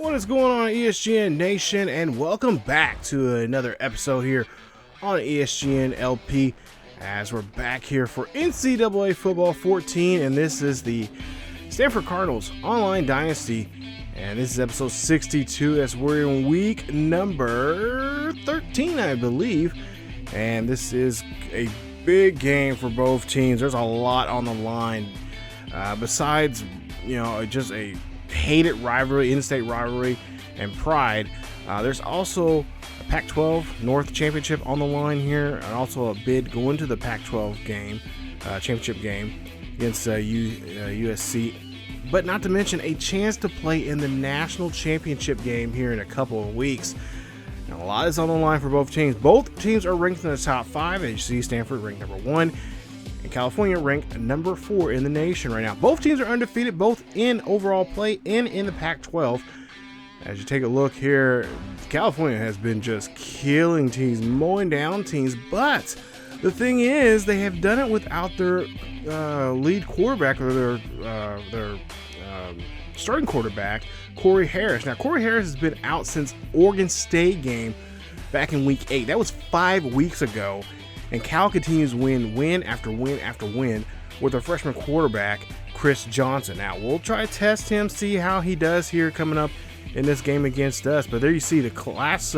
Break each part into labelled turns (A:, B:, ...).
A: What is going on, ESGN Nation, and welcome back to another episode here on ESGN LP, as we're back here for NCAA Football 14, and this is the Stanford Cardinals Online Dynasty, and this is episode 62 as we're in week number 13, I believe, and this is a big game for both teams. There's a lot on the line, besides, just a hated rivalry, in-state rivalry, and pride. There's also a Pac-12 North Championship on the line here, and also a bid going to the Pac-12 game, championship game against USC. But not to mention a chance to play in the national championship game here in a couple of weeks. Now, a lot is on the line for both teams. Both teams are ranked in the top 5, as you see Stanford ranked number 1. And California ranked number 4 in the nation right now. Both teams are undefeated, both in overall play and in the Pac-12. As you take a look here, California has been just killing teams, mowing down teams. But the thing is, they have done it without their lead quarterback, or their starting quarterback, Cory Harris. Now, Cory Harris has been out since Oregon State game back in week 8. That was 5 weeks ago. And Cal continues win after win after win with their freshman quarterback, Chris Johnson. Now, we'll try to test him, see how he does here coming up in this game against us. But there you see the last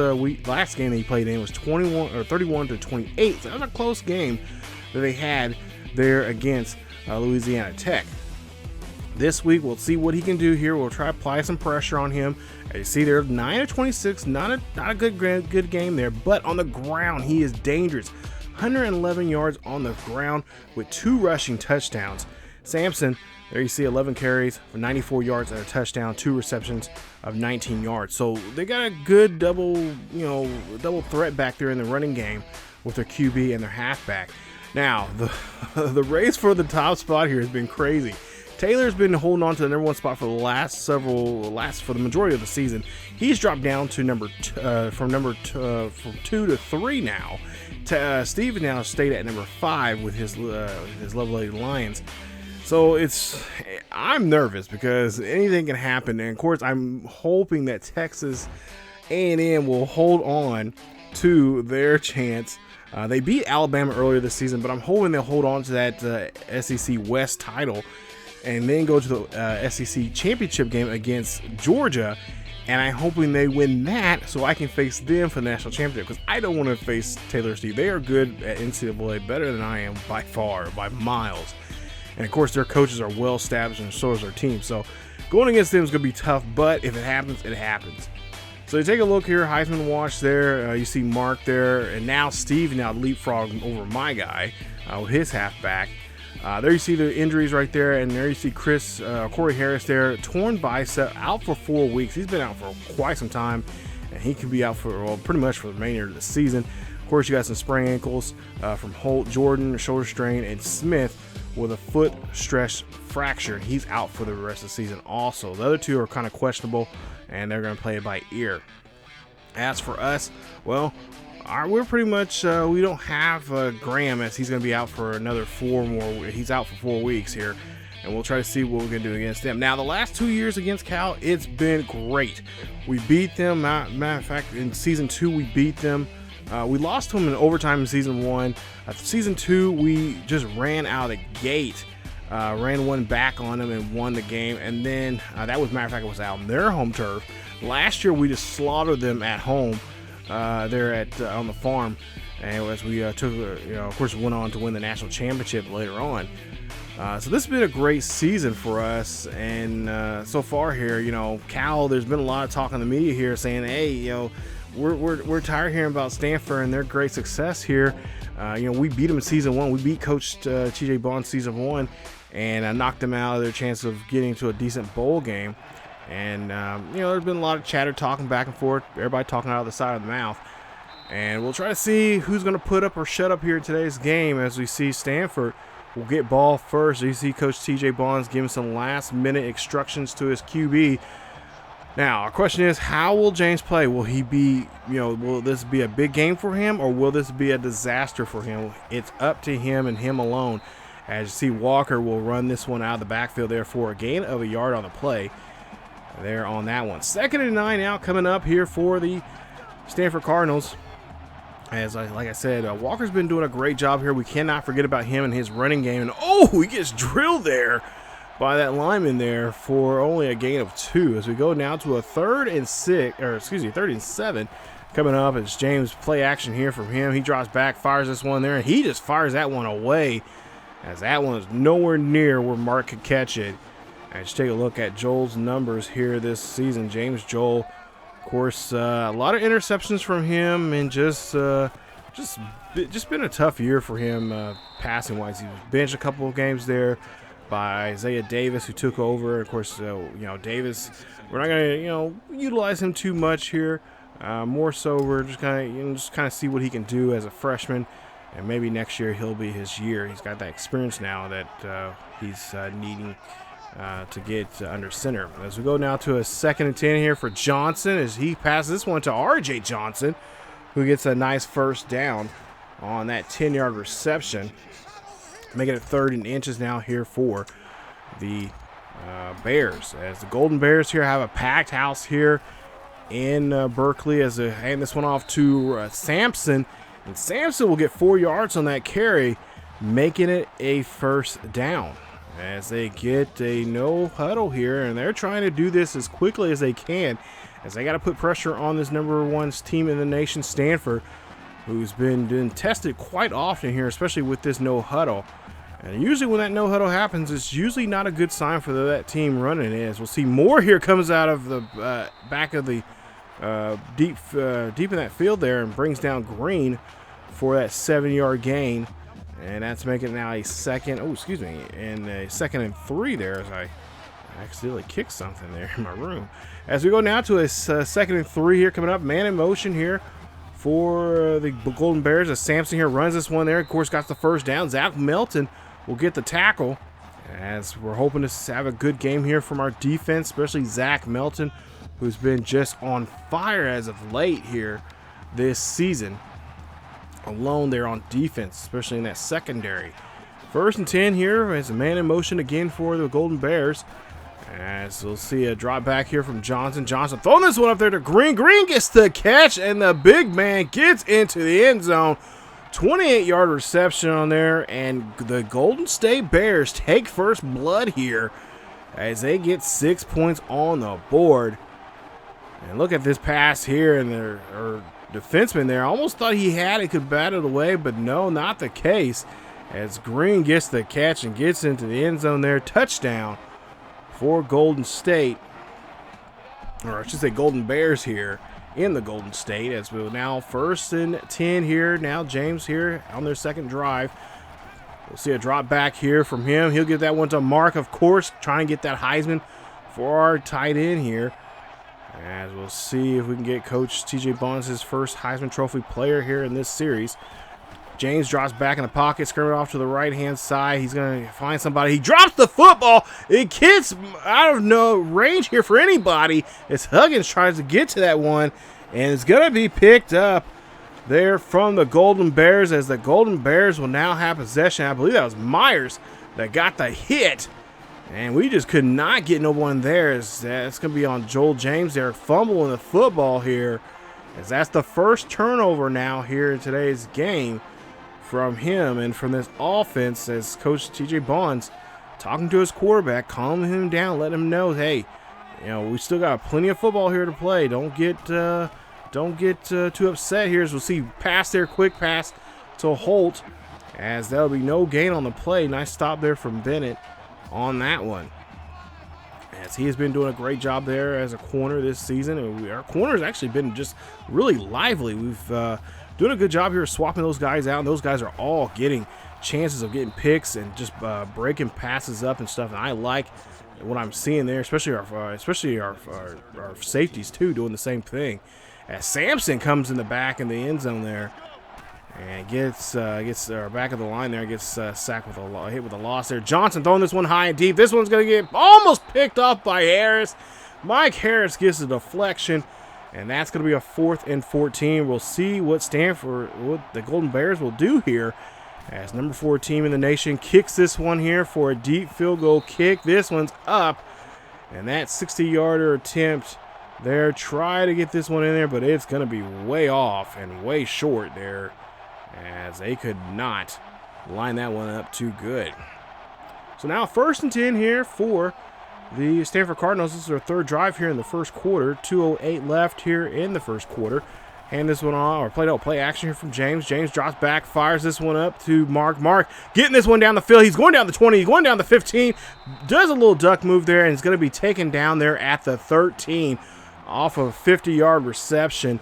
A: game that he played in was 31-28. So that was a close game that they had there against Louisiana Tech. This week, we'll see what he can do here. We'll try to apply some pressure on him. As you see there, 9-26, not a good game there. But on the ground, he is dangerous. 111 yards on the ground with 2 rushing touchdowns. Sampson, there you see 11 carries for 94 yards and a touchdown, 2 receptions of 19 yards. So they got a good double threat back there in the running game with their QB and their halfback. Now, the race for the top spot here has been crazy. Taylor's been holding on to the number 1 spot for the majority of the season. He's dropped down to from 2 to 3 now. Steve now stayed at number 5 with his lovely Lions. So I'm nervous because anything can happen. And of course, I'm hoping that Texas A&M will hold on to their chance. They beat Alabama earlier this season, but I'm hoping they'll hold on to that SEC West title and then go to the SEC Championship game against Georgia. And I'm hoping they win that so I can face them for the national championship, because I don't want to face Taylor Steve. They are good at NCAA, better than I am by far, by miles. And of course, their coaches are well established, and so is their team. So going against them is going to be tough, but if it happens, it happens. So you take a look here, Heisman watch there. You see Mark there, and now Steve leapfrogging over my guy with his halfback. There you see the injuries right there, and there you see Cory Harris there, torn bicep, out for 4 weeks. He's been out for quite some time, and he could be out for pretty much for the remainder of the season. Of course, you got some sprained ankles from Holt, Jordan, shoulder strain, and Smith with a foot stress fracture. He's out for the rest of the season also. The other 2 are kind of questionable, and they're going to play it by ear. As for us, well, we're pretty much, we don't have Graham, as he's going to be out for another 4 more. He's out for 4 weeks here, and we'll try to see what we're going to do against them. Now, the last 2 years against Cal, it's been great. We beat them. Matter of fact, in season 2, we beat them. We lost to them in overtime in season 1. Season 2, we just ran out of the gate, ran one back on them and won the game. And then that was, matter of fact, it was out on their home turf. Last year, we just slaughtered them at home. There on the farm, and as we of course, went on to win the national championship later on. So this has been a great season for us, and so far here, Cal, there's been a lot of talk in the media here saying, hey, we're tired hearing about Stanford and their great success here. We beat them in season 1. We beat Coach TJ Bond season 1, and knocked them out of their chance of getting to a decent bowl game. And, there's been a lot of chatter talking back and forth, everybody talking out of the side of the mouth. And we'll try to see who's going to put up or shut up here in today's game, as we see Stanford will get ball first. You see Coach TJ Bonds giving some last-minute instructions to his QB. Now, our question is, how will James play? Will he be, will this be a big game for him, or will this be a disaster for him? It's up to him and him alone. As you see, Walker will run this one out of the backfield there for a gain of a yard on the play. there on that one. 2nd and 9 now coming up here for the Stanford Cardinals. Like I said, Walker's been doing a great job here. We cannot forget about him and his running game. And oh, he gets drilled there by that lineman there for only a gain of 2. As we go now to a 3rd and 3rd and 7 coming up. It's James play action here from him. He drops back, fires this one there, and he just fires that one away, as that one is nowhere near where Mark could catch it. And just take a look at Joel's numbers here this season. James Joel, of course, a lot of interceptions from him, and just been a tough year for him passing wise. He was benched a couple of games there by Isaiah Davis, who took over. Of course, Davis, we're not going to utilize him too much here. More so, we're just kind of see what he can do as a freshman, and maybe next year he'll be his year. He's got that experience now that he's needing to get under center. As we go now to a 2nd and 10 here for Johnson, as he passes this one to RJ Johnson, who gets a nice first down on that 10-yard reception, making it 3rd and inches now here for the Bears. As the Golden Bears here have a packed house here in Berkeley, as they hand this one off to Sampson, and Sampson will get 4 yards on that carry, making it a 1st down. As they get a no huddle here, and they're trying to do this as quickly as they can, as they got to put pressure on this number 1 team in the nation, Stanford, who's been tested quite often here, especially with this no huddle. And usually when that no huddle happens, it's usually not a good sign for that team running it. As we'll see, Moore here comes out of the back of the deep in that field there, and brings down Green for that 7-yard gain. And that's making it now a 2nd and 3 there, as I accidentally kicked something there in my room. As we go now to a 2nd and 3 here coming up, man in motion here for the Golden Bears, as Sampson here runs this one there. Of course, got the 1st down. Zach Melton will get the tackle, as we're hoping to have a good game here from our defense, especially Zach Melton, who's been just on fire as of late here this season. Alone there on defense, especially in that secondary. 1st and 10 here as a man in motion again for the Golden Bears. As we'll see a drop back here from Johnson. Johnson throwing this one up there to Green. Green gets the catch, and the big man gets into the end zone. 28-yard reception on there, and the Golden State Bears take first blood here as they get 6 points on the board. And look at this pass here, and their defenseman there almost thought he had it, could bat it away, but no, not the case, as Green gets the catch and gets into the end zone there. Touchdown for Golden State, or I should say Golden Bears here in the Golden State, as we'll now 1st and 10 here. Now James here on their 2nd drive. We'll see a drop back here from him. He'll give that one to Mark, of course, trying to get that Heisman for our tight end here. As we'll see if we can get Coach TJ Bonds his first Heisman Trophy player here in this series. James drops back in the pocket, skirting off to the right-hand side. He's going to find somebody. He drops the football. It gets out of no range here for anybody, as Huggins tries to get to that one, and it's going to be picked up there from the Golden Bears, as the Golden Bears will now have possession. I believe that was Myers that got the hit. And we just could not get no one there. It's going to be on Joel James there, fumbling the football here, as that's the 1st turnover now here in today's game from him and from this offense, as Coach TJ Bonds talking to his quarterback, calming him down, letting him know, hey, we still got plenty of football here to play. Don't get too upset here. As we'll see pass there, quick pass to Holt, as that'll be no gain on the play. Nice stop there from Bennett on that one, as he has been doing a great job there as a corner this season. And our corner's actually been just really lively. We've doing a good job here swapping those guys out, and those guys are all getting chances of getting picks and just breaking passes up and stuff. And I like what I'm seeing there, especially our safeties too, doing the same thing. As Sampson comes in the back in the end zone there, and gets back of the line there, gets sacked with hit with a loss there. Johnson throwing this one high and deep. This one's going to get almost picked off by Harris. Mike Harris gets a deflection, and that's going to be a 4th and 14. We'll see what the Golden Bears will do here, as number 4 team in the nation kicks this one here for a deep field goal kick. This one's up, And that 60-yarder attempt there, try to get this one in there, but it's going to be way off and way short there, as they could not line that one up too good. So now 1st and 10 here for the Stanford Cardinals. This is their 3rd drive here in the first quarter. 2:08 left here in the first quarter. Hand this one on, or play action here from James. James drops back, fires this one up to Mark. Mark getting this one down the field. He's going down the 20, he's going down the 15. Does a little duck move there, and is going to be taken down there at the 13 off of a 50-yard reception.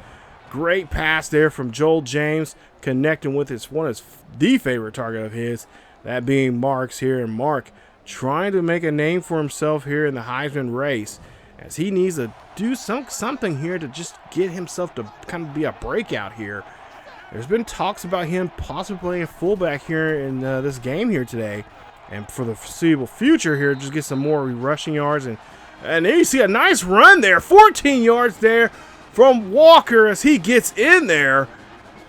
A: Great pass there from Joel James, connecting with the favorite target of his, that being Mark's here. And Mark trying to make a name for himself here in the Heisman race, as he needs to do something here to just get himself to kind of be a breakout here. There's been talks about him possibly playing fullback here in this game here today, and for the foreseeable future here, just get some more rushing yards. And there you see a nice run there, 14 yards there from Walker as he gets in there,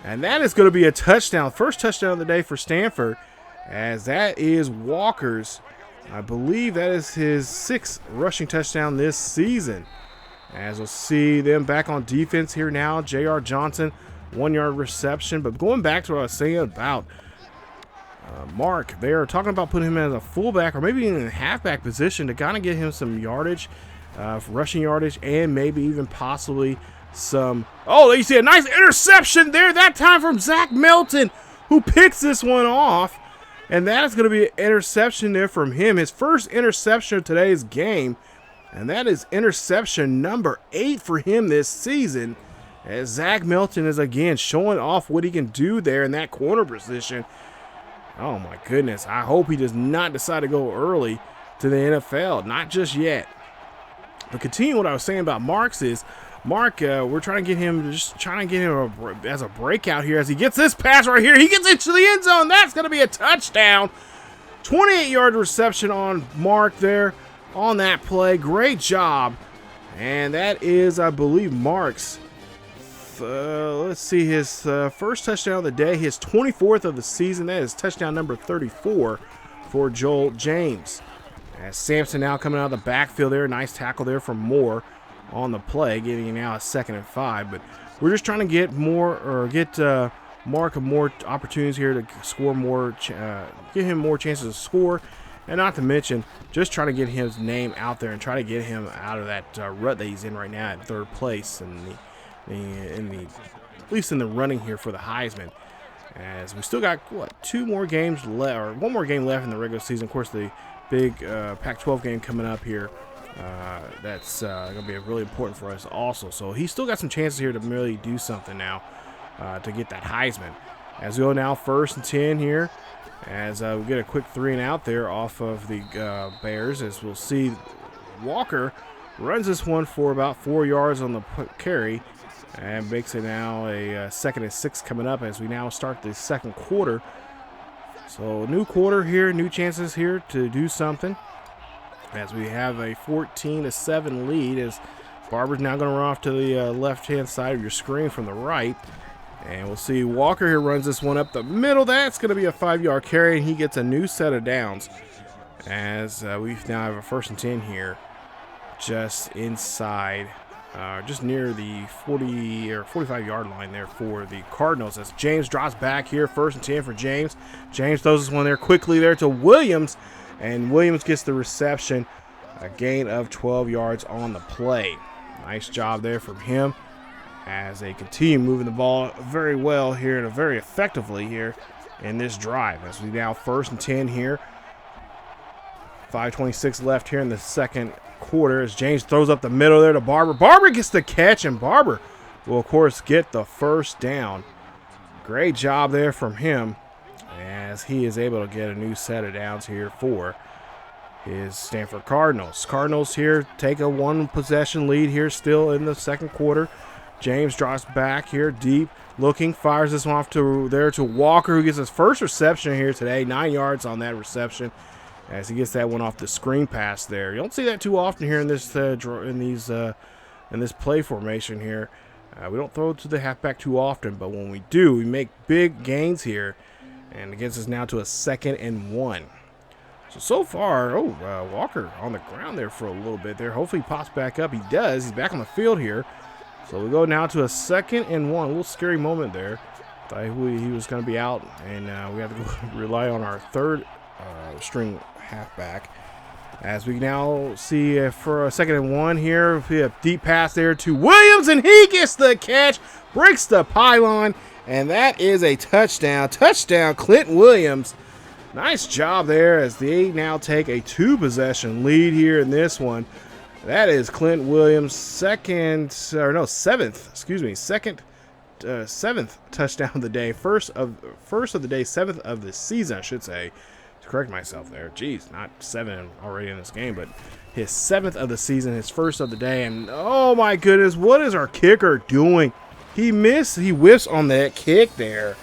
A: and that is going to be a touchdown, first touchdown of the day for Stanford, as that is Walker's. I believe that is his 6th rushing touchdown this season. As we'll see them back on defense here now. J.R. Johnson, 1-yard reception. But going back to what I was saying about Mark, they're talking about putting him as a fullback or maybe in a halfback position to kind of get him some yardage, rushing yardage, and maybe even possibly some. Oh, you see a nice interception there, that time from Zach Melton, who picks this one off. And that is going to be an interception there from him. His first interception of today's game. And that is interception number 8 for him this season. As Zach Melton is again showing off what he can do there in that corner position. Oh my goodness. I hope he does not decide to go early to the NFL. Not just yet. But continuing what I was saying about Marks is, Mark, we're trying to get him, as a breakout here as he gets this pass right here. He gets into the end zone. That's going to be a touchdown. 28-yard reception on Mark there on that play. Great job. And that is, I believe, Mark's, let's see, his first touchdown of the day, his 24th of the season. That is touchdown number 34 for Joel James. As Sampson now coming out of the backfield there. Nice tackle there from Moore on the play, getting now a 2nd and 5. But we're just trying to get more, or get Mark more opportunities here to score more, get him more chances to score, and not to mention just trying to get his name out there and try to get him out of that rut that he's in right now at 3rd place at least in the running here for the Heisman. As we still got one more game left in the regular season. Of course, the big Pac-12 game coming up here. That's going to be really important for us also. So he's still got some chances here to really do something now to get that Heisman. As we go now 1st and 10 here, as we get a quick 3 and out there off of the Bears, as we'll see Walker runs this one for about 4 yards on the carry and makes it now a 2nd and 6 coming up as we now start the second quarter. So new quarter here, new chances here to do something. As we have a 14-7 lead, as Barber's now going to run off to the left-hand side of your screen from the right. And we'll see Walker here runs this one up the middle. That's going to be a 5-yard carry, and he gets a new set of downs. As we now have a 1st and 10 here, just inside, just near the 40 or 45-yard line there for the Cardinals. As James drops back here, 1st and 10 for James. James throws this one there quickly there to Williams. And Williams gets the reception, a gain of 12 yards on the play. Nice job there from him as they continue moving the ball very well here and very effectively here in this drive. As we now 1st and 10 here. 5:26 left here in the second quarter as James throws up the middle there to Barber. Barber gets the catch, and Barber will, of course, get the first down. Great job there from him, as he is able to get a new set of downs here for his Stanford Cardinals. Cardinals here take a 1-possession lead here still in the second quarter. James drops back here deep, looking, fires this one off to Walker, who gets his first reception here today. 9 yards on that reception as he gets that one off the screen pass there. You don't see that too often here in this play formation here. We don't throw it to the halfback too often, but when we do, we make big gains here. And it gets us now to a 2nd and 1. So far, Walker on the ground there for a little bit there. Hopefully he pops back up. He does. He's back on the field here. So we go now to a 2nd and 1. A little scary moment there. Thought he was going to be out, and we have to rely on our 3rd string halfback. As we now see for a 2nd and 1 here, we have deep pass there to Williams, and he gets the catch, breaks the pylon, and that is a touchdown. Touchdown, Clinton Williams. Nice job there as they now take a 2-possession lead here in this one. That is Clinton Williams' 7th touchdown of the day. First of the day, 7th of the season, I should say. To correct myself there. Jeez, not 7 already in this game, but his 7th of the season, his 1st of the day. And oh my goodness, what is our kicker doing? He whiffs on that kick there.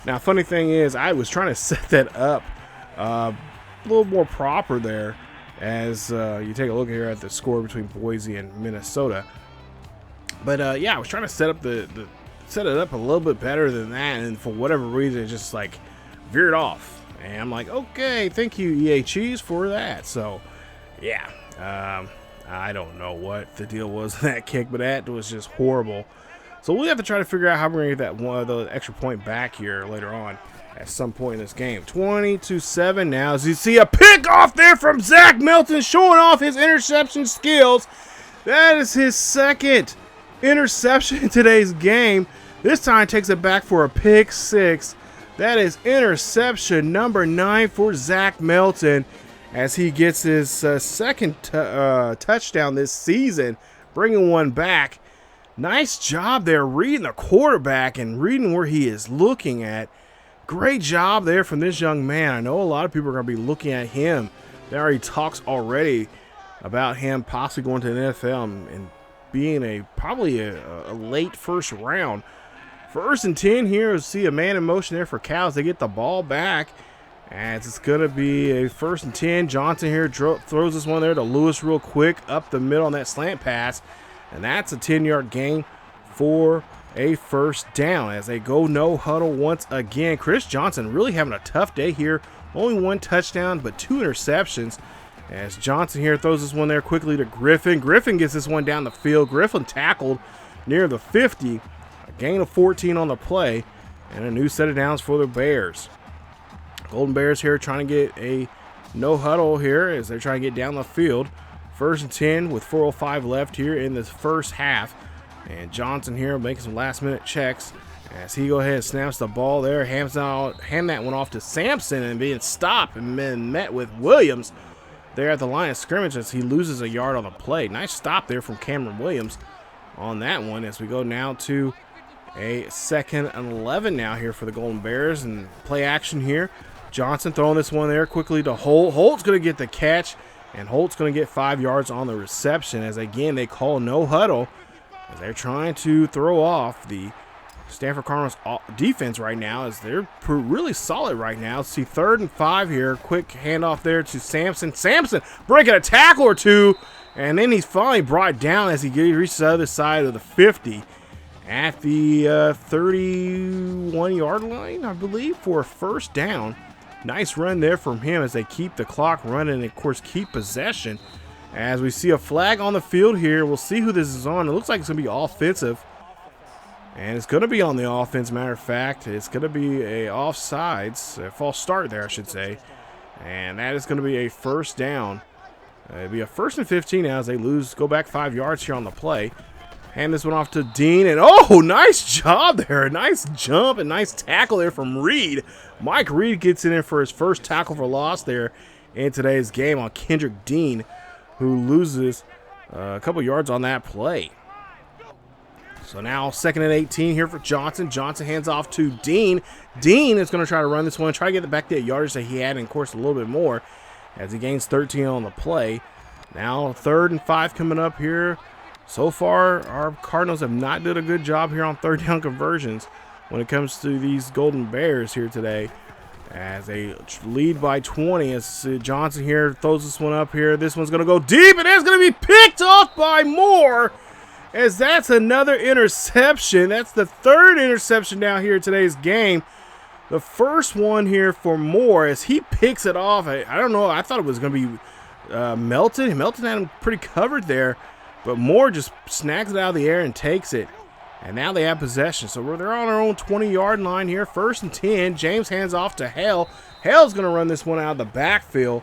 A: Now, funny thing is, I was trying to set that up a little more proper there as you take a look here at the score between Boise and Minnesota. But yeah, I was trying to set it up a little bit better than that, and for whatever reason, it just like veered off. And I'm like, okay, thank you, EA Cheese, for that. So, yeah, I don't know what the deal was with that kick, but that was just horrible. So we'll have to try to figure out how we're going to get the extra point back here later on at some point in this game. 20-7 now. As you see a pick off there from Zach Melton, showing off his interception skills. That is his 2nd interception in today's game. This time takes it back for a pick 6. That is interception number 9 for Zach Melton as he gets his 2nd touchdown this season, bringing one back. Nice job there reading the quarterback and reading where he is looking at. Great job there from this young man. I know a lot of people are going to be looking at him. There already talks already about him possibly going to the NFL and being probably a late 1st round. 1st and 10 here. We'll see a man in motion there for Cal as they get the ball back. As it's going to be a 1st and 10. Johnson here throws this one there to Lewis real quick up the middle on that slant pass. And that's a 10-yard gain for a 1st down as they go no huddle once again. Chris Johnson really having a tough day here. Only 1 touchdown, but 2 interceptions. As Johnson here throws this one there quickly to Griffin. Griffin gets this one down the field. Griffin tackled near the 50. A gain of 14 on the play. And a new set of downs for the Bears. Golden Bears here trying to get a no huddle here as they're trying to get down the field. 1st and 10 with 4:05 left here in the 1st half. And Johnson here making some last-minute checks as he go ahead and snaps the ball there. Hand that one off to Sampson and being stopped and then met with Williams there at the line of scrimmage as he loses a yard on the play. Nice stop there from Cameron Williams on that one as we go now to a 2nd and 11 now here for the Golden Bears. And play action here. Johnson throwing this one there quickly to Holt. Holt's going to get the catch. And Holt's going to get 5 yards on the reception as, again, they call no huddle as they're trying to throw off the Stanford Cardinals defense right now as they're really solid right now. See 3rd and 5 here. Quick handoff there to Sampson. Sampson breaking a tackle or two, and then he's finally brought down as he reaches the other side of the 50 at the 31-yard line, I believe, for a 1st down. Nice run there from him as they keep the clock running and, of course, keep possession. As we see a flag on the field here, we'll see who this is on. It looks like it's going to be offensive. And it's going to be on the offense, matter of fact. It's going to be a offsides, a false start there, I should say. And that is going to be a 1st down. It'll be a 1st and 15 now as they go back 5 yards here on the play. Hand this one off to Dean, and oh, nice job there. Nice jump and nice tackle there from Reed. Mike Reed gets in there for his 1st tackle for loss there in today's game on Kendrick Dean, who loses a couple yards on that play. So now 2nd and 18 here for Johnson. Johnson hands off to Dean. Dean is going to try to run this one, try to get it back to the yardage that he had, and of course a little bit more as he gains 13 on the play. Now 3rd and 5 coming up here. So far, our Cardinals have not done a good job here on 3rd down conversions when it comes to these Golden Bears here today. As they lead by 20 as Johnson here throws this one up here. This one's going to go deep, and it's going to be picked off by Moore as that's another interception. That's the 3rd interception down here in today's game. The first one here for Moore as he picks it off. I don't know. I thought it was going to be Melton. Melton had him pretty covered there, but Moore just snags it out of the air and takes it. And now they have possession. So they're on our own 20-yard line here. 1st and 10. James hands off to Hale. Hale's going to run this one out of the backfield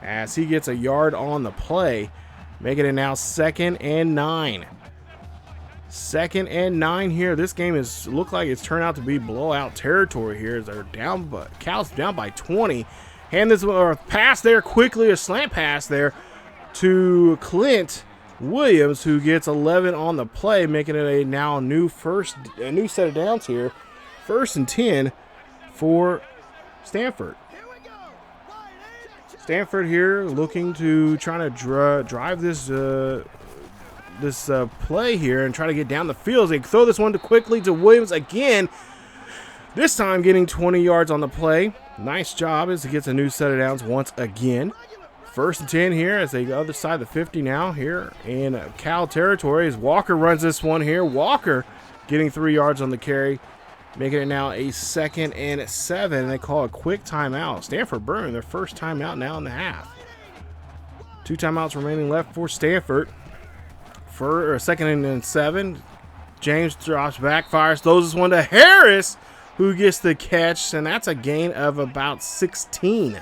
A: as he gets a yard on the play, making it now 2nd and 9. 2nd and 9 here. This game is look like it's turned out to be blowout territory here as they're down, but Cal's down by 20. Hand this or pass there quickly, a slant pass there to Clint Williams, who gets 11 on the play, making it a new set of downs here. 1st and 10 for Stanford. Stanford here looking to try to drive this play here and try to get down the field. They throw this one quickly to Williams again. This time getting 20 yards on the play. Nice job as he gets a new set of downs once again. 1st and 10 here as they go other side of the 50 now here in Cal territory as Walker runs this one here. Walker getting 3 yards on the carry, making it now a 2nd and 7. They call a quick timeout. Stanford burning their first timeout now in the half. 2 timeouts remaining left for Stanford. For 2nd and 7, James drops back, fires, throws this one to Harris, who gets the catch, and that's a gain of about 16.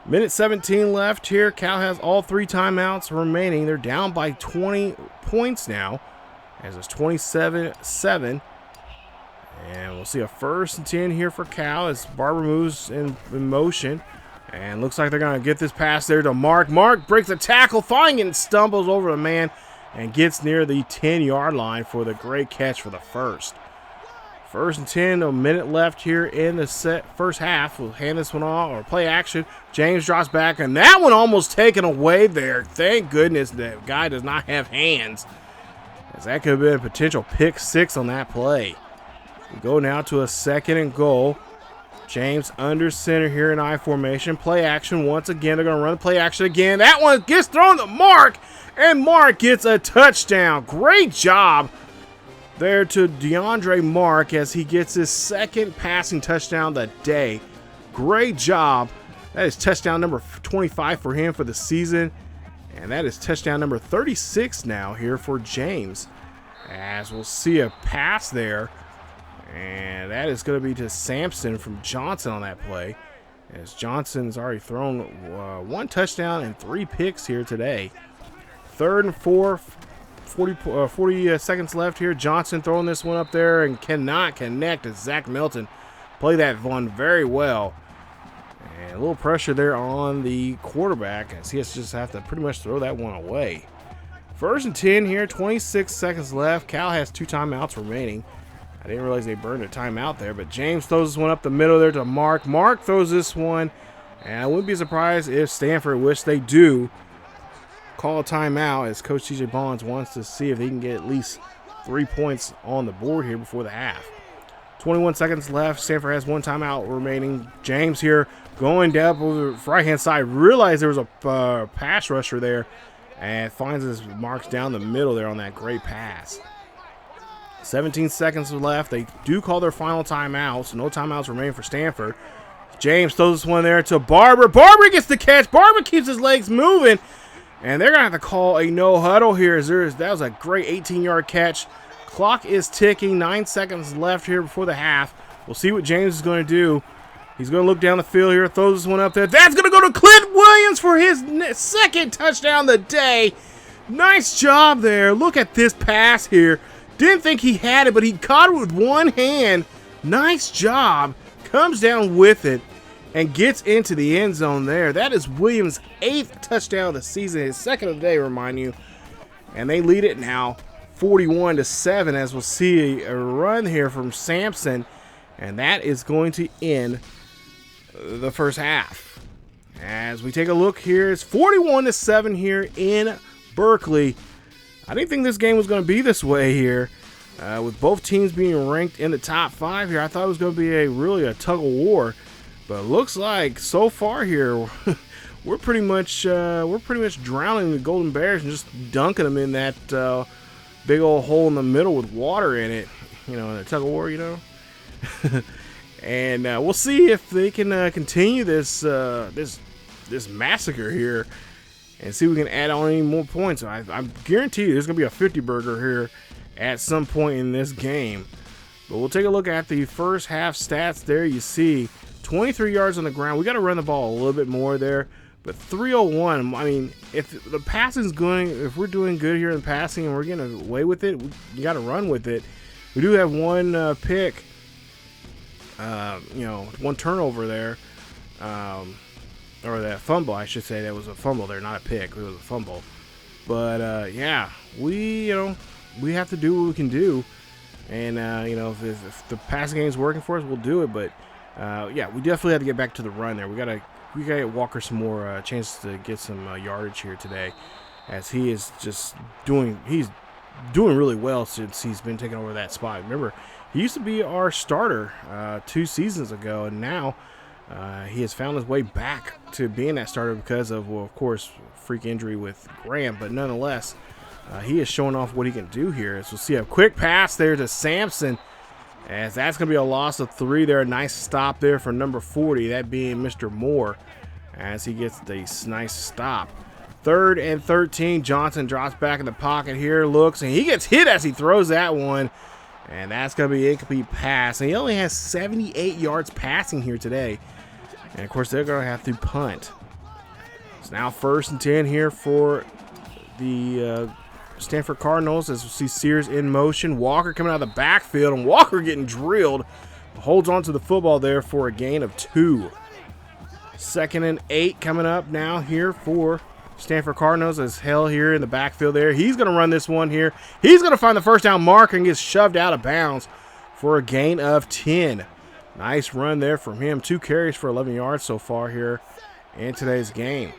A: Minute 17 left here. Cal has all 3 timeouts remaining. They're down by 20 points now, as it's 27-7. And we'll see a 1st and 10 here for Cal as Barber moves in motion. And looks like they're going to get this pass there to Mark. Mark breaks a tackle, finding and stumbles over a man and gets near the 10-yard line for the great catch for the first. 1st and 10, a minute left here in the first half. We'll hand this one off, or play action. James drops back, and that one almost taken away there. Thank goodness that guy does not have hands, as that could have been a potential pick 6 on that play. We go now to a 2nd and goal. James under center here in I formation. Play action once again. They're going to run play action again. That one gets thrown to Mark, and Mark gets a touchdown. Great job there to DeAndre Mark as he gets his 2nd passing touchdown of the day. Great job. That is touchdown number 25 for him for the season, and that is touchdown number 36 now here for James, as we'll see a pass there. And that is going to be to Sampson from Johnson on that play, as Johnson's already thrown 1 touchdown and 3 picks here today. 3rd and 4, 40 seconds left here. Johnson throwing this one up there and cannot connect as Zach Melton played that one very well. And a little pressure there on the quarterback as he has to just have to pretty much throw that one away. 1st and 10 here, 26 seconds left. Cal has 2 timeouts remaining. I didn't realize they burned a timeout there, but James throws this one up the middle there to Mark. Mark throws this one, and I wouldn't be surprised if Stanford, which they do, call a timeout as Coach TJ Bonds wants to see if he can get at least 3 points on the board here before the half. 21 seconds left. Stanford has 1 timeout remaining. James here going down over the right-hand side. Realized there was a pass rusher there and finds his marks down the middle there on that great pass. 17 seconds left. They do call their final timeout, so no timeouts remain for Stanford. James throws this one there to Barber. Barber gets the catch. Barber keeps his legs moving, and they're going to have to call a no huddle here. That was a great 18-yard catch. Clock is ticking. 9 seconds left here before the half. We'll see what James is going to do. He's going to look down the field here, throws this one up there. That's going to go to Clint Williams for his 2nd touchdown of the day. Nice job there. Look at this pass here. Didn't think he had it, but he caught it with one hand. Nice job. Comes down with it and gets into the end zone there. That is Williams' 8th touchdown of the season, his 2nd of the day, remind you. And they lead it now 41-7 as we'll see a run here from Sampson. And that is going to end the first half. As we take a look here, it's 41-7 here in Berkeley. I didn't think this game was going to be this way here. With both teams being ranked in the top 5 here, I thought it was going to be really a tug of war. But it looks like so far here, we're pretty much drowning the Golden Bears and just dunking them in that big old hole in the middle with water in it. You know, in a tug of war, you know. And we'll see if they can continue this massacre here and see if we can add on any more points. I guarantee you there's going to be a 50 burger here at some point in this game. But we'll take a look at the first half stats there. You see 23 yards on the ground. We got to run the ball a little bit more there. But 301, I mean, if the passing's going, if we're doing good here in the passing and we're getting away with it, you got to run with it. We do have one pick, one turnover there, or that fumble, I should say. That was a fumble there, not a pick. It was a fumble. But yeah, we have to do what we can do, and if the passing game is working for us, we'll do it. But yeah, we definitely have to get back to the run there. We gotta get Walker some more chances to get some yardage here today, as he is just doing really well since he's been taking over that spot. Remember, he used to be our starter 2 seasons ago, and now he has found his way back to being that starter because of, well, of course, freak injury with Graham. But nonetheless, he is showing off what he can do here. As we'll see a quick pass there to Sampson, as that's going to be a loss of 3 there. A nice stop there for number 40, that being Mr. Moore, as he gets this nice stop. 3rd and 13. Johnson drops back in the pocket here, looks, and he gets hit as he throws that one. And that's going to be an incomplete pass. And he only has 78 yards passing here today. And, of course, they're going to have to punt. It's now 1st and 10 here for the Stanford Cardinals, as we see Sears in motion. Walker coming out of the backfield, and Walker getting drilled. Holds on to the football there for a gain of 2. 2nd and 8 coming up now here for Stanford Cardinals, as Hell here in the backfield there. He's going to run this one here. He's going to find the first down marker and gets shoved out of bounds for a gain of 10. Nice run there from him. 2 carries for 11 yards so far here in today's game.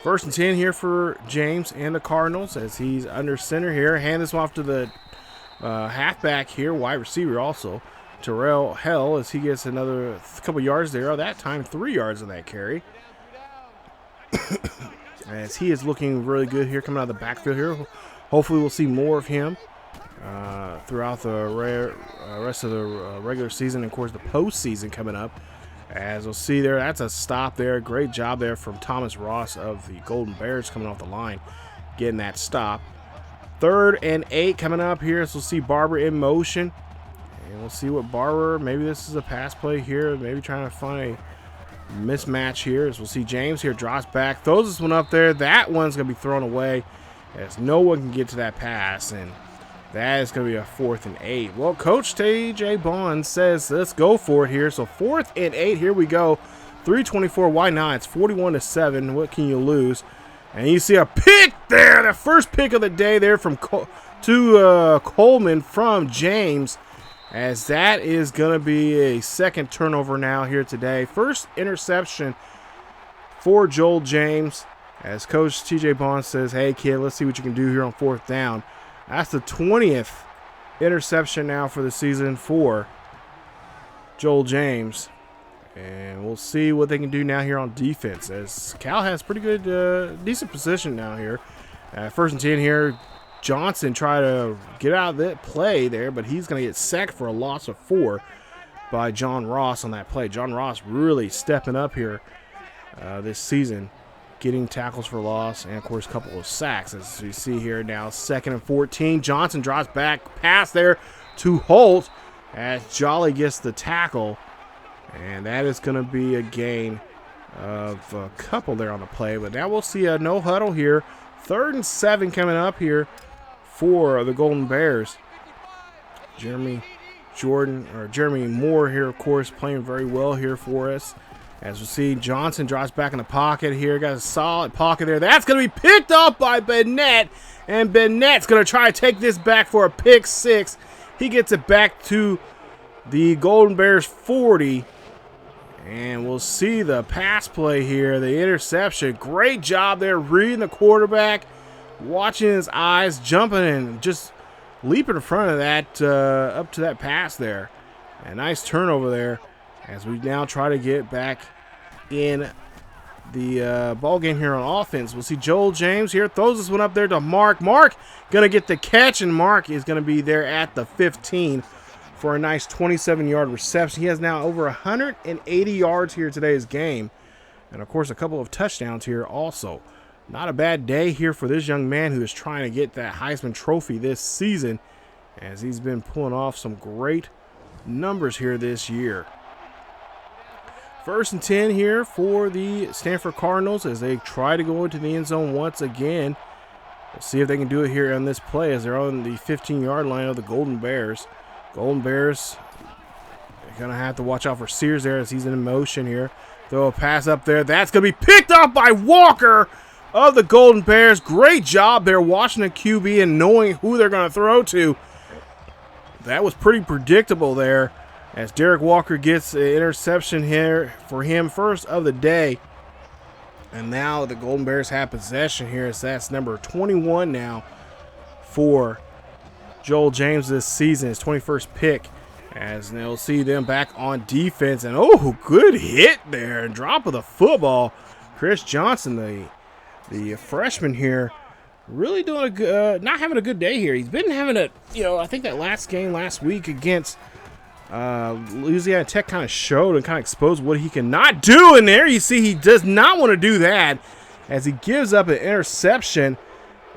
A: 1st and 10 here for James and the Cardinals, as he's under center here. Hand this one off to the halfback here, wide receiver also, Terrell Hell, as he gets another couple yards there. Oh, that time 3 yards on that carry. As he is looking really good here coming out of the backfield here. Hopefully we'll see more of him throughout the rest of the regular season, and of course the postseason coming up. As we'll see there, that's a stop there. Great job there from Thomas Ross of the Golden Bears coming off the line, getting that stop. 3rd and 8 coming up here, so we'll see Barber in motion. And we'll see what Barber, maybe this is a pass play here, maybe trying to find a mismatch here. As we'll see James here, drops back, throws this one up there. That one's going to be thrown away, as no one can get to that pass, and that is going to be a 4th and 8. Well, Coach TJ Bond says let's go for it here. So 4th and 8, here we go. 3:24, why not? It's 41-7. What can you lose? And you see a pick there, the first pick of the day there from Coleman from James, as that is going to be a 2nd turnover now here today. First interception for Joel James, as Coach TJ Bond says, hey kid, let's see what you can do here on 4th down. That's the 20th interception now for the season for Joel James. And we'll see what they can do now here on defense, as Cal has pretty good, decent position now here. 1st and 10 here. Johnson try to get out of that play there, but he's going to get sacked for a loss of 4 by John Ross on that play. John Ross really stepping up here this season, getting tackles for loss, and of course a couple of sacks, as you see here now. 2nd and 14. Johnson drops back, pass there to Holt, as Jolly gets the tackle, and that is going to be a gain of a couple there on the play. But now we'll see a no huddle here. 3rd and 7 coming up here for the Golden Bears. Jeremy Moore here, of course, playing very well here for us. As we see, Johnson drops back in the pocket here. Got a solid pocket there. That's going to be picked up by Bennett. And Bennett's going to try to take this back for a pick 6. He gets it back to the Golden Bears 40. And we'll see the pass play here, the interception. Great job there reading the quarterback, watching his eyes, jumping and just leaping in front of that, up to that pass there. A nice turnover there, as we now try to get back in the ball game here on offense. We'll see Joel James here, throws this one up there to Mark. Mark going to get the catch, and Mark is going to be there at the 15 for a nice 27-yard reception. He has now over 180 yards here today's game. And, of course, a couple of touchdowns here also. Not a bad day here for this young man who is trying to get that Heisman Trophy this season, as he's been pulling off some great numbers here this year. 1st and 10 here for the Stanford Cardinals as they try to go into the end zone once again. Let's see if they can do it here on this play as they're on the 15-yard line of the Golden Bears. Golden Bears are going to have to watch out for Sears there as he's in motion here. Throw a pass up there. That's going to be picked off by Walker of the Golden Bears. Great job there watching the QB and knowing who they're going to throw to. That was pretty predictable there as Derek Walker gets an interception here for him, first of the day. And now the Golden Bears have possession here as that's number 21 now for Joel James this season, his 21st pick. As they'll see them back on defense. And oh, good hit there and drop of the football. Chris Johnson, the freshman here, really doing a good, not having a good day here. He's been having a, I think that last game last week against Louisiana Tech kind of showed and kind of exposed what he cannot do. And there you see he does not want to do that as he gives up an interception.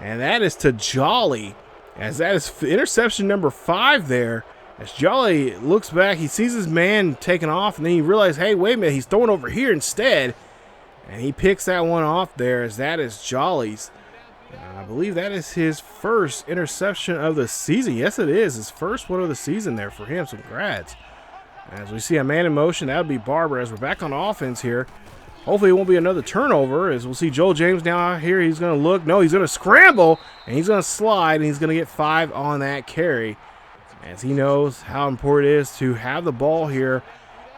A: And that is to Jolly, as that is interception number 5 there. As Jolly looks back, he sees his man taking off, and then he realizes, hey, wait a minute, he's throwing over here instead. And he picks that one off there, as that is Jolly's. I believe that is his first interception of the season. Yes, it is. His first one of the season there for him. So congrats. As we see a man in motion, that would be Barber as we're back on offense here. Hopefully it won't be another turnover, as we'll see Joel James now out here. He's going to look. No, he's going to scramble, and he's going to slide, and he's going to get 5 on that carry, as he knows how important it is to have the ball here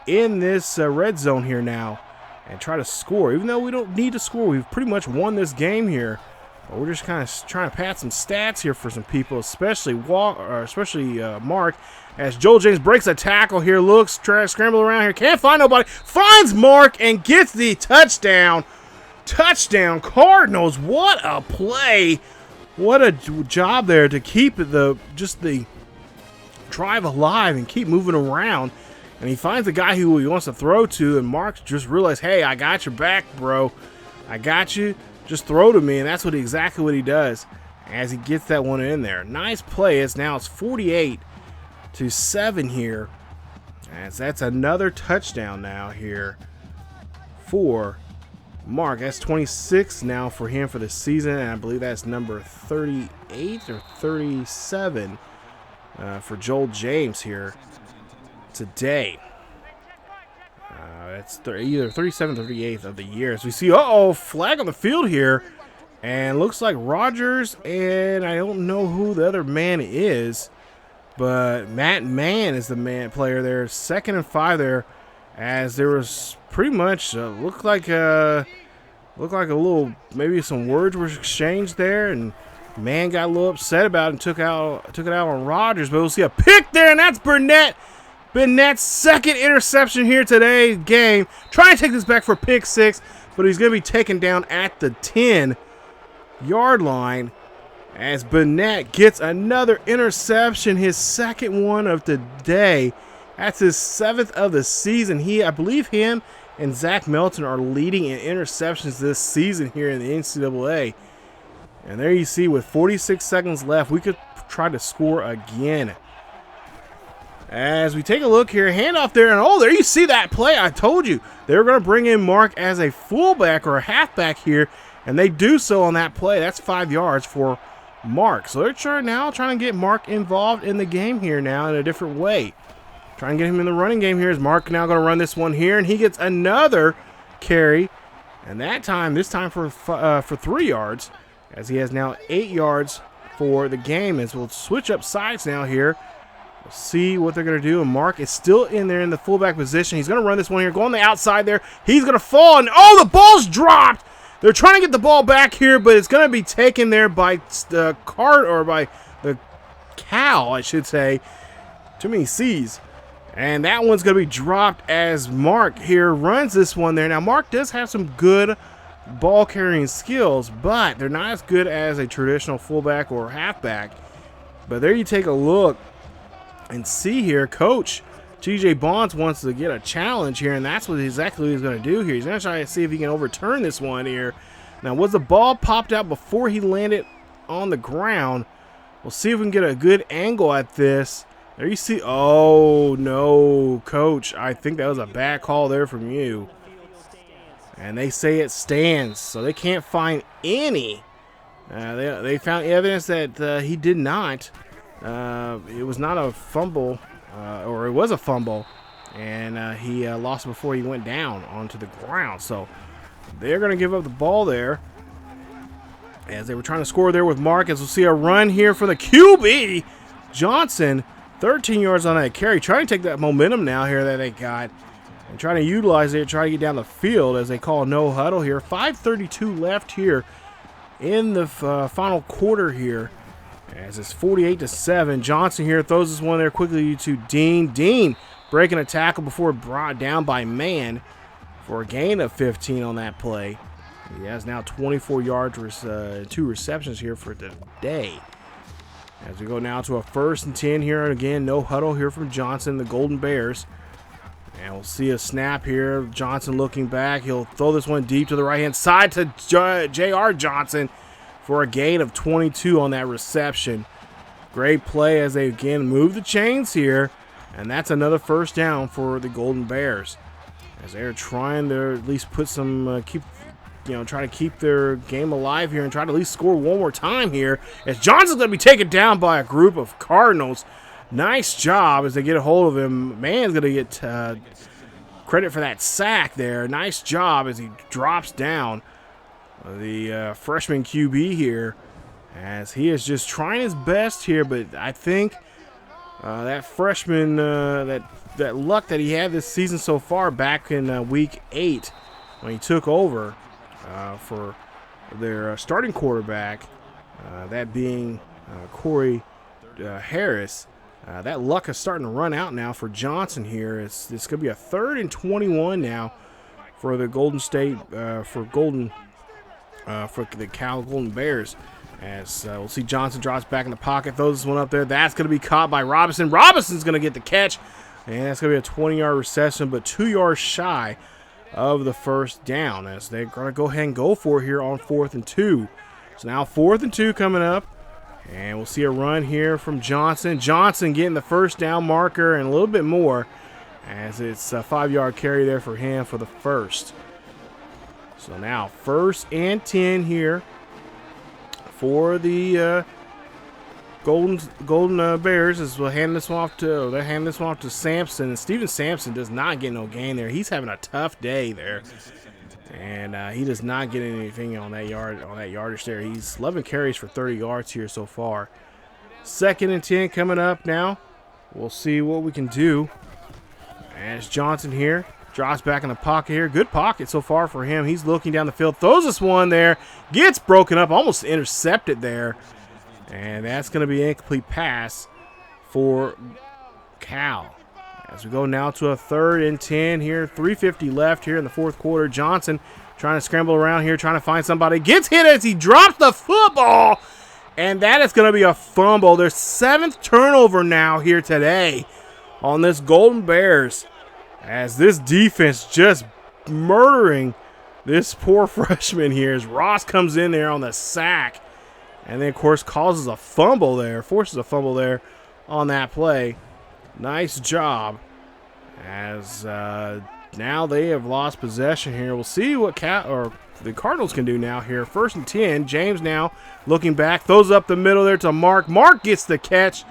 A: in this red zone here now and try to score. Even though we don't need to score, we've pretty much won this game here. But we're just kind of trying to pad some stats here for some people, especially Mark, as Joel James breaks a tackle here, looks, tries to scramble around here, can't find nobody, finds Mark and gets the touchdown. Touchdown Cardinals. What a play. What a job there to keep the drive alive and keep moving around. And he finds the guy who he wants to throw to, and Mark just realized, hey, I got your back, bro. I got you. Just throw to me, and that's exactly what he does as he gets that one in there. Nice play. It's 48-7 here, as that's another touchdown now here for Mark. That's 26 now for him for the season, and I believe that's number 38 or 37 for Joel James here today. It's either 37th or 38th of the year. So we see, flag on the field here. And looks like Rogers, and I don't know who the other man is. But Matt Mann is the player there. 2nd and 5 there. As there was pretty much, looked like a little, maybe some words were exchanged there. And Mann got a little upset about it and took it out on Rogers. But we'll see a pick there, and that's Burnett. Burnett's 2nd interception here today game. Trying to take this back for pick 6, but he's going to be taken down at the 10-yard line as Burnett gets another interception, his 2nd one of the day. That's his 7th of the season. I believe him and Zach Melton are leading in interceptions this season here in the NCAA. And there you see, with 46 seconds left, we could try to score again. As we take a look here, handoff there, and there you see that play. I told you they were going to bring in Mark as a fullback or a halfback here, and they do so on that play. That's 5 yards for Mark. So they're trying to get Mark involved in the game here now in a different way. Trying to get him in the running game here. Is Mark now going to run this one here, and he gets another carry, and this time for 3 yards, as he has now 8 yards for the game. As we'll switch up sides now here. We'll see what they're going to do. And Mark is still in there in the fullback position. He's going to run this one here. Go on the outside there. He's going to fall. And the ball's dropped. They're trying to get the ball back here, but it's going to be taken there by the cow, I should say. Too many C's. And that one's going to be dropped as Mark here runs this one there. Now, Mark does have some good ball carrying skills, but they're not as good as a traditional fullback or halfback. But there you take a look And see here, Coach TJ Bonds wants to get a challenge here, and that's exactly what he's going to do here. He's going to try to see if he can overturn this one here. Now, was the ball popped out before he landed on the ground? We'll see if we can get a good angle at this. There you see. Oh, no, Coach. I think that was a bad call there from you. And they say it stands, so they can't find any. They found evidence that he did not. It was not a fumble, or it was a fumble, and he lost it before he went down onto the ground. So they're going to give up the ball there as they were trying to score there with Marcus. We'll see a run here for the QB. Johnson, 13 yards on that carry, trying to take that momentum now here that they got and trying to utilize it, trying to get down the field as they call no huddle here. 5:32 left here in the final quarter here. As it's 48-7. Johnson here throws this one there quickly to Dean. Dean breaking a tackle before brought down by man for a gain of 15 on that play. He has now 24 yards, 2 receptions here for the day. As we go now to a 1st and 10 here, and again, no huddle here from Johnson, the Golden Bears. And we'll see a snap here. Johnson looking back. He'll throw this one deep to the right-hand side to J.R. Johnson for a gain of 22 on that reception. Great play as they again move the chains here. And that's another 1st down for the Golden Bears, as they're trying to at least put some, try to keep their game alive here and try to at least score one more time here. As Johnson's going to be taken down by a group of Cardinals. Nice job as they get a hold of him. Man's going to get credit for that sack there. Nice job as he drops down. The freshman QB here, as he is just trying his best here, but I think that freshman, that luck that he had this season so far back in week 8 when he took over for their starting quarterback, that being Cory Harris, that luck is starting to run out now for Johnson here. It's going to be a 3rd and 21 now for the Golden State, for the Golden Bears. As we'll see Johnson drops back in the pocket, throws this one up there. That's going to be caught by Robinson. Robinson's going to get the catch, and that's going to be a 20-yard reception, but 2 yards shy of the 1st down, as they're going to go ahead and go for it here on 4th and 2. So now 4th and 2 coming up, and we'll see a run here from Johnson. Johnson getting the 1st down marker and a little bit more, as it's a 5-yard carry there for him for the 1st. So now 1st and 10 here for the Golden Bears, as we'll hand this one off to Sampson. And Steven Sampson does not get no gain there. He's having a tough day there, and he does not get anything on that yardage there. He's 11 carries for 30 yards here so far. 2nd and 10 coming up now. We'll see what we can do. As Johnson here drops back in the pocket here. Good pocket so far for him. He's looking down the field. Throws this one there. Gets broken up. Almost intercepted there. And that's going to be an incomplete pass for Cal. As we go now to a 3rd and 10 here. 3:50 left here in the 4th quarter. Johnson trying to scramble around here, trying to find somebody. Gets hit as he drops the football. And that is going to be a fumble. Their 7th turnover now here today on this Golden Bears, as this defense just murdering this poor freshman here, as Ross comes in there on the sack and then, of course, forces a fumble there on that play. Nice job, as now they have lost possession here. We'll see what the Cardinals can do now here. 1st and 10. James now looking back, throws up the middle there to Mark. Mark gets the catch,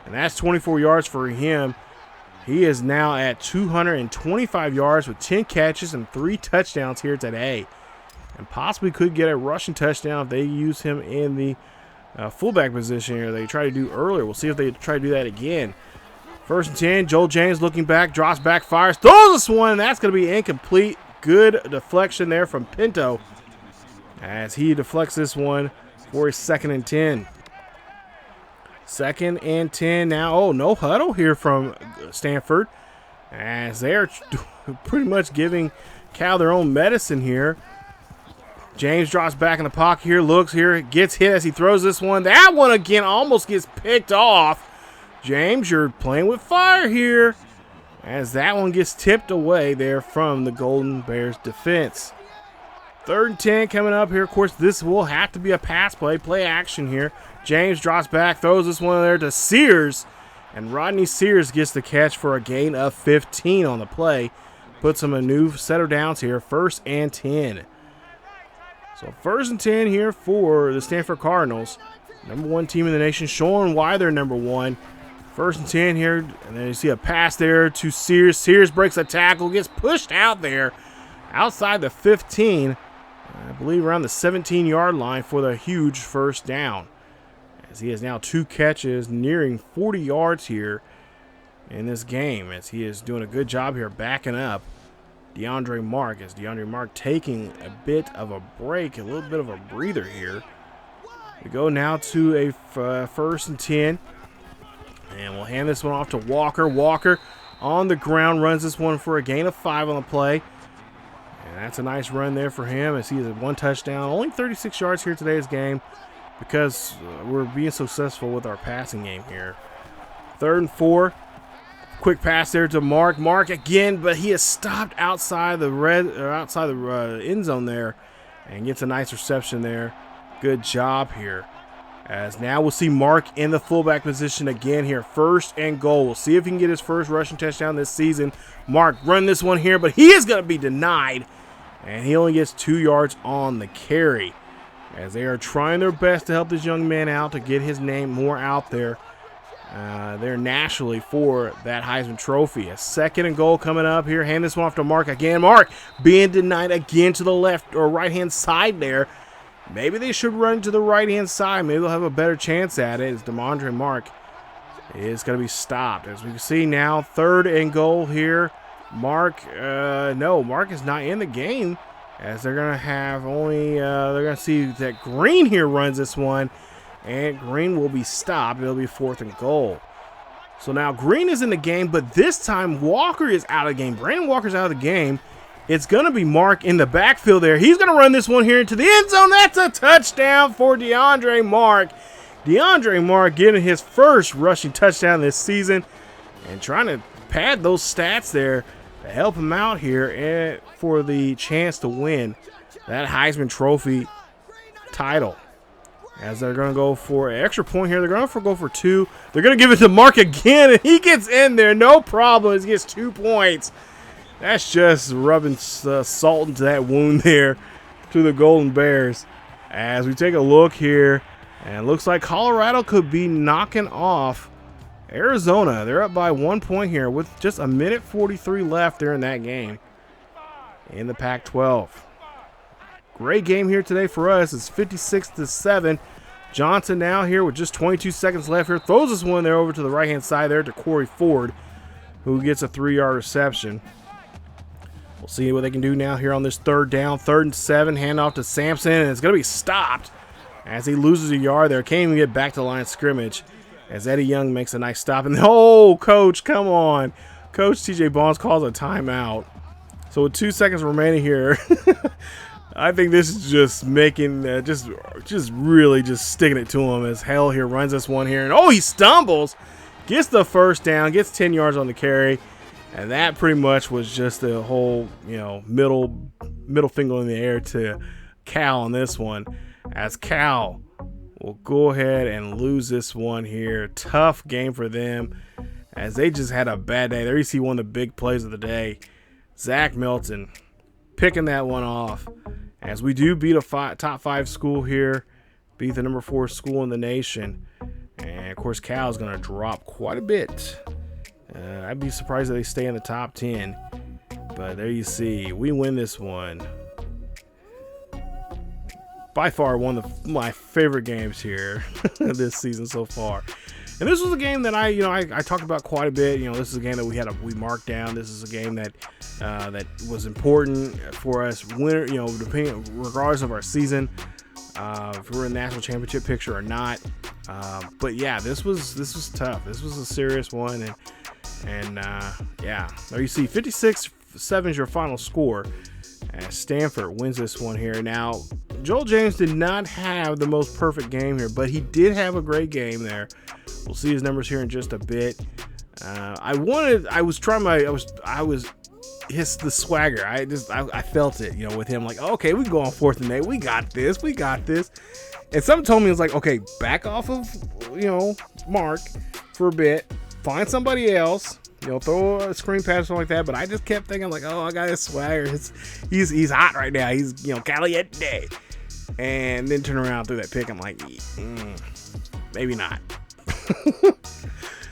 A: and that's 24 yards for him. He is now at 225 yards with 10 catches and 3 touchdowns here today, and possibly could get a rushing touchdown if they use him in the fullback position here they tried to do earlier. We'll see if they try to do that again. 1st and 10. Joel James looking back, drops back, fires, throws this one, and that's going to be incomplete. Good deflection there from Pinto, as he deflects this one for his 2nd and 10. 2nd and 10 now. Oh, no huddle here from Stanford, as they're pretty much giving Cal their own medicine here. James drops back in the pocket here, looks here, gets hit as he throws this one. That one again almost gets picked off James, you're playing with fire here, as that one gets tipped away there from the Golden Bears defense. 3rd and 10 coming up here. Of course, this will have to be a pass play action here. James drops back, throws this one there to Sears, and Rodney Sears gets the catch for a gain of 15 on the play. Puts him a new set of downs here, 1st and 10. So 1st and 10 here for the Stanford Cardinals. Number 1 team in the nation, showing why they're number 1. 1st and 10 here, and then you see a pass there to Sears. Sears breaks a tackle, gets pushed out there outside the 15. I believe around the 17-yard line for the huge 1st down. As he has now 2 catches nearing 40 yards here in this game, as he is doing a good job here backing up DeAndre Mark, as DeAndre Mark taking a bit of a break, a little bit of a breather here. We go now to a 1st and 10, and we'll hand this one off to Walker. Walker on the ground runs this one for a gain of 5 on the play. And that's a nice run there for him, as he has 1 touchdown. Only 36 yards here today's game, because we're being successful with our passing game here. 3rd and 4. Quick pass there to Mark. Mark again, but he is stopped outside the end zone there, and gets a nice reception there. Good job here. As now we'll see Mark in the fullback position again here. 1st and goal. We'll see if he can get his first rushing touchdown this season. Mark run this one here, but he is going to be denied, and he only gets 2 yards on the carry, as they are trying their best to help this young man out to get his name more out there nationally for that Heisman Trophy. A 2nd and goal coming up here. Hand this one off to Mark again. Mark being denied again to the left or right-hand side there. Maybe they should run to the right-hand side. Maybe they'll have a better chance at it, as DeMondre Mark is going to be stopped. As we can see now, 3rd and goal here. Mark is not in the game, as they're going to have only, they're going to see that Green here runs this one, and Green will be stopped. It'll be 4th and goal. So now Green is in the game, but this time Walker is out of the game. Brandon Walker's out of the game. It's going to be Mark in the backfield there. He's going to run this one here into the end zone. That's a touchdown for DeAndre Mark. DeAndre Mark getting his first rushing touchdown this season, and trying to pad those stats there to help him out here for the chance to win that Heisman Trophy title. As they're going to go for an extra point here. They're going to go for 2. They're going to give it to Mark again, and he gets in there. No problem. He gets 2 points. That's just rubbing salt into that wound there to the Golden Bears. As we take a look here, and it looks like Colorado could be knocking off Arizona. They're up by 1 point here with just a minute 43 left there in that game in the Pac-12. Great game here today for us. It's 56-7. Johnson now here with just 22 seconds left here. Throws this one there over to the right-hand side there to Corey Ford, who gets a 3-yard reception. We'll see what they can do now here on this 3rd down. 3rd and 7. Handoff to Sampson, and it's going to be stopped as he loses a yard there. Can't even get back to the line of scrimmage, as Eddie Young makes a nice stop. And oh, Coach, come on. Coach T.J. Bonds calls a timeout. So with 2 seconds remaining here, I think this is just making, just really sticking it to him, as Hell here runs this one here. And oh, he stumbles, gets the 1st down, gets 10 yards on the carry. And that pretty much was just the whole, middle finger in the air to Cal on this one, as Cal will go ahead and lose this one here. Tough game for them, as they just had a bad day. There you see one of the big plays of the day. Zach Milton picking that one off, as we do beat a top 5 school here, beat the number 4 school in the nation. And, of course, Cal is going to drop quite a bit. I'd be surprised if they stay in the top 10. But there you see, we win this one. By far one of my favorite games here this season so far. And this was a game that I talked about quite a bit. This is a game that we marked down. This is a game that that was important for us. Depending, regardless of our season, if we're in the national championship picture or not. But yeah, this was tough. This was a serious one, and yeah, there you see 56-7 is your final score. as Stanford wins this one here. Now, Joel James did not have the most perfect game here, but he did have a great game there. We'll see his numbers here in just a bit. I was the swagger. I felt it, with him. Like, okay, we go on 4th and 8. We got this. And something told me, it was like, okay, back off of, Mark for a bit. Find somebody else. Throw a screen pass or something like that. But I just kept thinking, like, I got his swagger. He's hot right now. He's, caliente. And then turn around through that pick. I'm like, maybe not.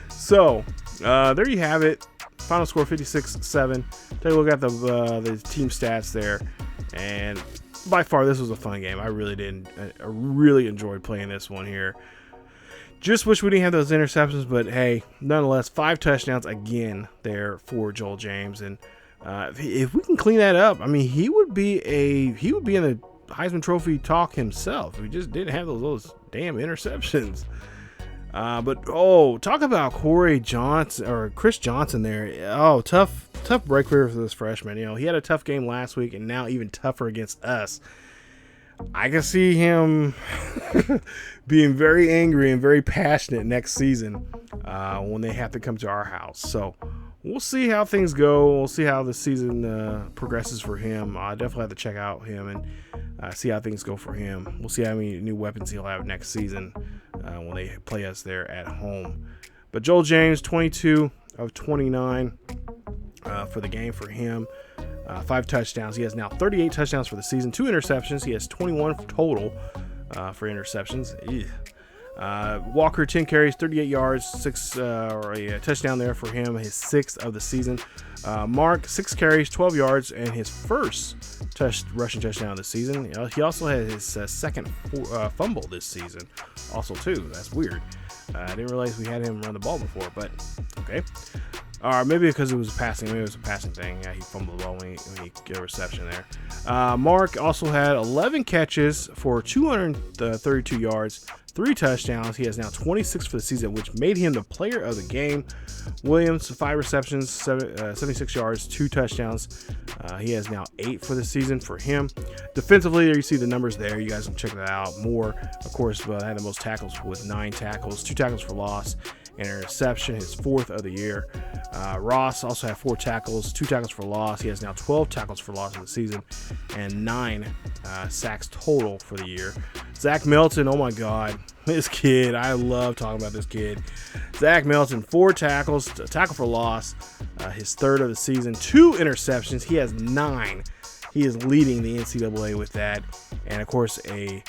A: So, there you have it. Final score 56-7. Take a look at the team stats there. And by far, this was a fun game. I really enjoyed playing this one here. Just wish we didn't have those interceptions, but hey, nonetheless, 5 touchdowns again there for Joel James. And if we can clean that up, I mean, he would be in the Heisman Trophy talk himself. We just didn't have those damn interceptions. But talk about Chris Johnson there. Oh, tough break for this freshman. He had a tough game last week, and now even tougher against us. I can see him being very angry and very passionate next season when they have to come to our house. So we'll see how things go. We'll see how the season progresses for him. I definitely have to check out him and see how things go for him. We'll see how many new weapons he'll have next season when they play us there at home. But Joel James, 22 of 29 for the game for him. 5 touchdowns. He has now 38 touchdowns for the season. 2 interceptions. He has 21 total for interceptions. Walker, 10 carries, 38 yards, a touchdown there for him, his 6th of the season. Mark, 6 carries, 12 yards, and his first rushing touchdown of the season. He also had his second fumble this season, also too. That's weird. I didn't realize we had him run the ball before, but okay. Maybe because it was a passing thing. Yeah, he fumbled the ball when he get a reception there. Mark also had 11 catches for 232 yards, 3 touchdowns. He has now 26 for the season, which made him the player of the game. Williams, 5 receptions, 76 yards, 2 touchdowns. He has now 8 for the season for him. Defensively, there you see the numbers there. You guys can check that out more. Of course, had the most tackles with 9 tackles, 2 tackles for loss, and interception, his 4th of the year. Ross also had 4 tackles, 2 tackles for loss. He has now 12 tackles for loss in the season and 9 sacks total for the year. Zach Melton, oh my God, this kid, I love talking about this kid. Zach Melton, 4 tackles, a tackle for loss, his 3rd of the season, 2 interceptions. He has 9. He is leading the NCAA with that. And of course, a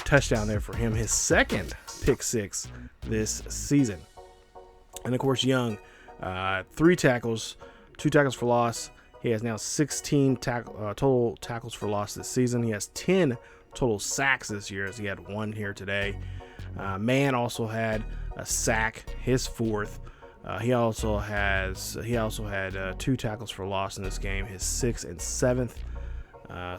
A: touchdown there for him, his 2nd pick 6 this season. And of course, Young, 3 tackles, 2 tackles for loss. He has now 16 total tackles for loss this season. He has 10 total sacks this year, as he had 1 here today. Mann also had a sack, his 4th. He also had 2 tackles for loss in this game, his 6th and 7th.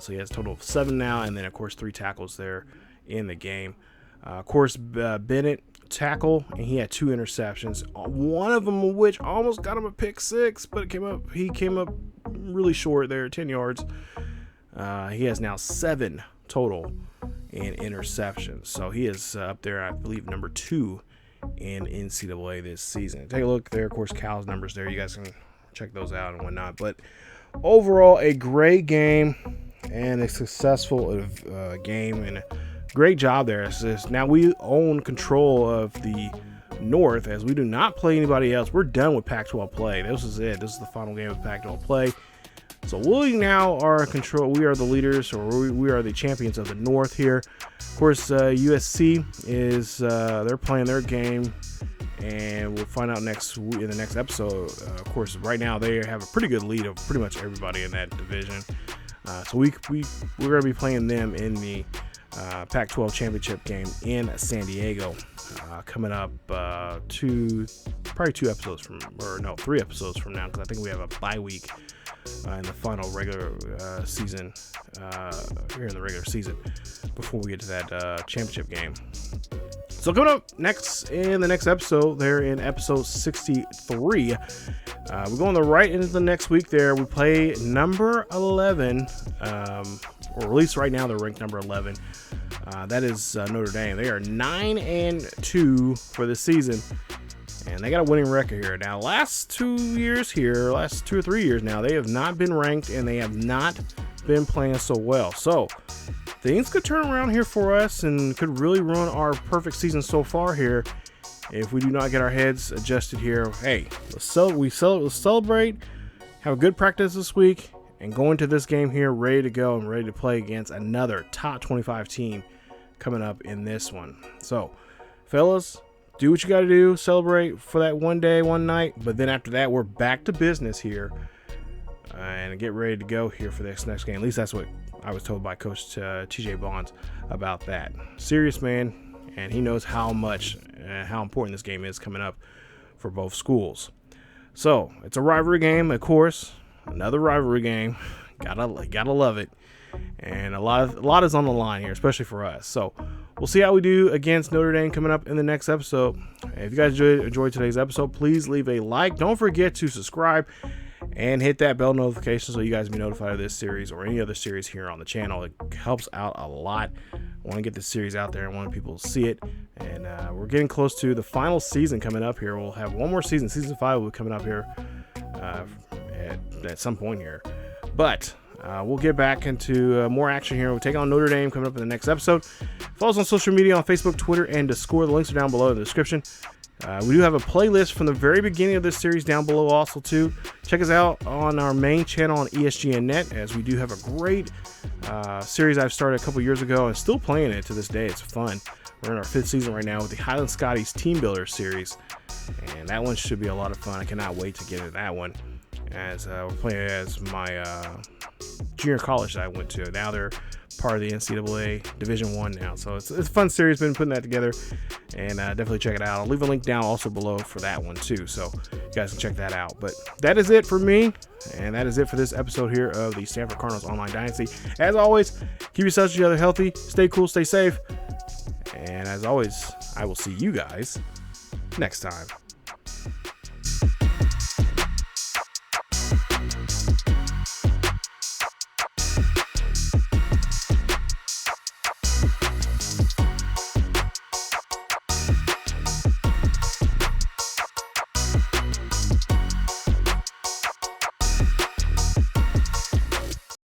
A: So he has a total of 7 now, and then of course 3 tackles there in the game. Of course, Bennett, tackle, and he had 2 interceptions, one of them of which almost got him a pick 6, but he came up really short there, 10 yards. He has now 7 total in interceptions, so he is up there, I believe, number 2 in NCAA this season. Take a look there. Of course, Cal's numbers there, you guys can check those out and whatnot. But overall, a great game and a successful game, and great job there. Now we own control of the North, as we do not play anybody else. We're done with Pac-12 play. This is it. This is the final game of Pac-12 play. So we now are in control. We are the leaders, or we are the champions of the North here. Of course, USC is they're playing their game, and we'll find out in the next episode. Of course, right now they have a pretty good lead of pretty much everybody in that division. So we're going to be playing them in the Pac-12 championship game in San Diego coming up 3 episodes from now, because I think we have a bye week in the final regular season here in the regular season before we get to that championship game. So coming up next in the next episode, there in episode 63, we're going right into the next week there. We play number 11, or at least right now they're ranked number 11. That is Notre Dame. They are 9-2 for the season, and they got a winning record here. Now, last 2 or 3 years now, they have not been ranked, and they have not been playing so well. So things could turn around here for us and could really ruin our perfect season so far here if we do not get our heads adjusted here. Hey, let's celebrate, have a good practice this week, and go into this game here ready to go and ready to play against another top 25 team coming up in this one. So, fellas, do what you got to do, celebrate for that one day, one night, but then after that, we're back to business here and get ready to go here for this next game. At least that's what I was told by Coach TJ Bonds about that. Serious man, and he knows how important this game is coming up for both schools. So it's a rivalry game, of course. Another rivalry game. Gotta love it. And a lot is on the line here, especially for us. So we'll see how we do against Notre Dame coming up in the next episode. If you guys enjoyed today's episode, please leave a like. Don't forget to subscribe and hit that bell notification so you guys be notified of this series or any other series here on the channel. It helps out a lot. I want to get this series out there. I want people to see it. And we're getting close to the final season coming up here. We'll have one more season. Season 5 will be coming up here at some point here. But we'll get back into more action here. We'll take on Notre Dame coming up in the next episode. Follow us on social media on Facebook, Twitter, and Discord. The links are down below in the description. We do have a playlist from the very beginning of this series down below also too. Check us out on our main channel on ESGNet, as we do have a great series I've started a couple years ago and still playing it to this day. It's fun. We're in our 5th season right now with the Highland Scotties Team Builder series, and that one should be a lot of fun. I cannot wait to get into that one, as we're playing as my junior college that I went to. Now they're part of the NCAA Division I now, so it's a fun series. Been putting that together, and definitely check it out. I'll leave a link down also below for that one too, so you guys can check that out. But that is it for me, and that is it for this episode here of the Stanford Cardinals Online Dynasty. As always, keep yourselves each other healthy, stay cool, stay safe, and as always, I will see you guys next time.